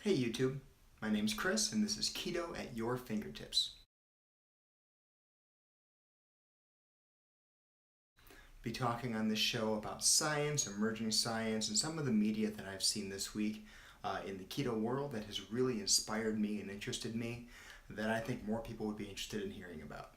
Hey YouTube, my name's Chris and this is Keto at your fingertips. Be talking on this show about science, emerging science, and some of the media that I've seen this week in the keto world that has really inspired me and interested me that I think more people would be interested in hearing about.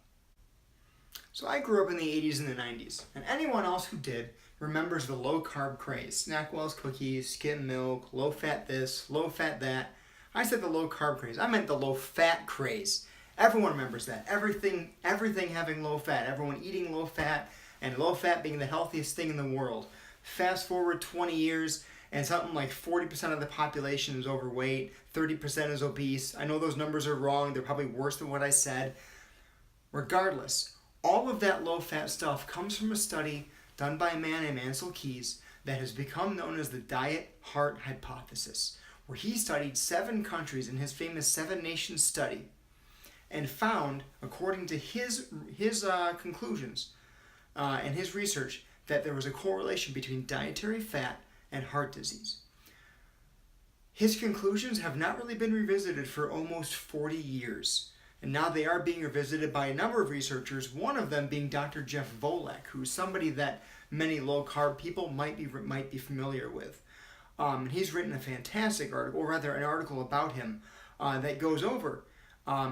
So I grew up in the 80s and the 90s, and anyone else who did remembers the low-carb craze. Snackwell's cookies, skim milk, low-fat this, low-fat that. I said the low-carb craze. I meant the low-fat craze. Everyone remembers that. Everything having low-fat. Everyone eating low-fat, and low-fat being the healthiest thing in the world. Fast forward 20 years, and something like 40% of the population is overweight, 30% is obese. I know those numbers are wrong. They're probably worse than what I said. Regardless, all of that low-fat stuff comes from a study done by a man named Ansel Keys that has become known as the diet-heart hypothesis, where he studied 7 countries in his famous 7-nation study and found, according to his conclusions and his research, that there was a correlation between dietary fat and heart disease. His conclusions have not really been revisited for almost 40 years. And now they are being revisited by a number of researchers, one of them being Dr. Jeff Volek, who's somebody that many low-carb people might be familiar with. He's written a fantastic article, or rather an article about him, that goes over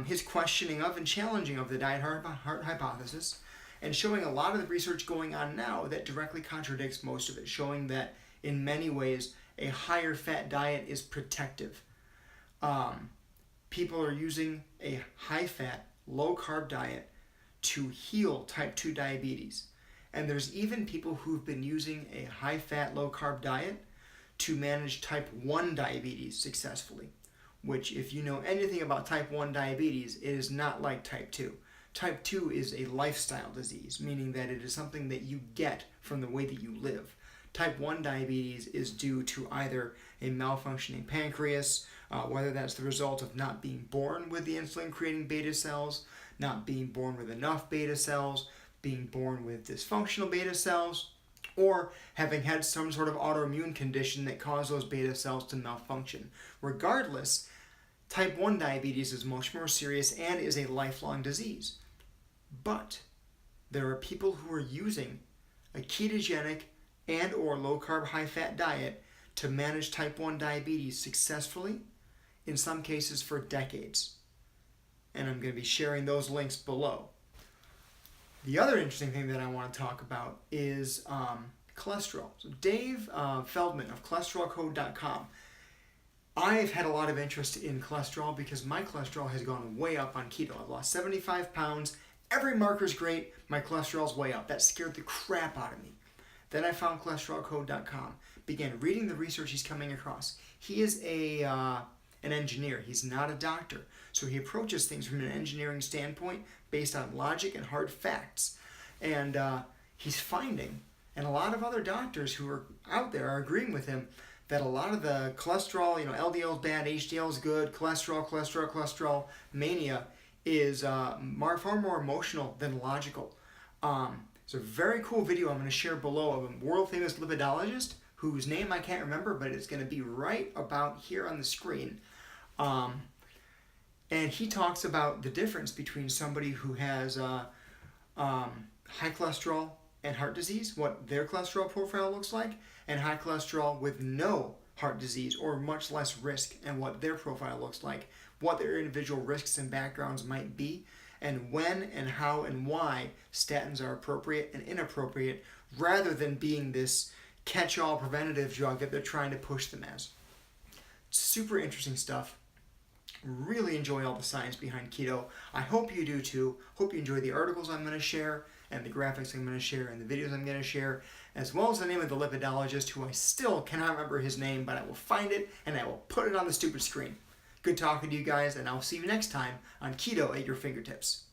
his questioning of and challenging of the diet-heart hypothesis, and showing a lot of the research going on now that directly contradicts most of it, showing that in many ways a higher fat diet is protective. People are using a high-fat, low-carb diet to heal type 2 diabetes. And there's even people who've been using a high-fat, low-carb diet to manage type 1 diabetes successfully, which, if you know anything about type 1 diabetes, it is not like type 2. Type 2 is a lifestyle disease, meaning that it is something that you get from the way that you live. Type 1 diabetes is due to either a malfunctioning pancreas, whether that's the result of not being born with the insulin-creating beta cells, not being born with enough beta cells, being born with dysfunctional beta cells, or having had some sort of autoimmune condition that caused those beta cells to malfunction. Regardless, type 1 diabetes is much more serious and is a lifelong disease. But there are people who are using a ketogenic and or low-carb, high-fat diet to manage type 1 diabetes successfully, in some cases for decades. And I'm going to be sharing those links below. The other interesting thing that I want to talk about is cholesterol. So Dave Feldman of cholesterolcode.com. I've had a lot of interest in cholesterol because my cholesterol has gone way up on keto. I've lost 75 pounds. Every marker's great. My cholesterol's way up. That scared the crap out of me. Then I found cholesterolcode.com, began reading the research he's coming across. He is an engineer. He's not a doctor. So he approaches things from an engineering standpoint based on logic and hard facts. And he's finding, and a lot of other doctors who are out there are agreeing with him, that a lot of the cholesterol, LDL is bad, HDL is good, cholesterol mania is far more emotional than logical. It's a very cool video I'm going to share below of a world-famous lipidologist whose name I can't remember, but it's going to be right about here on the screen. And he talks about the difference between somebody who has high cholesterol and heart disease, what their cholesterol profile looks like, and high cholesterol with no heart disease or much less risk, and what their profile looks like, what their individual risks and backgrounds might be, and when and how and why statins are appropriate and inappropriate, rather than being this catch-all preventative drug that they're trying to push them as. Super interesting stuff. Really enjoy all the science behind keto. I hope you do too. Hope you enjoy the articles I'm going to share and the graphics I'm going to share and the videos I'm going to share, as well as the name of the lipidologist, who I still cannot remember his name, but I will find it and I will put it on the stupid screen. Good talking to you guys, and I'll see you next time on Keto at your fingertips.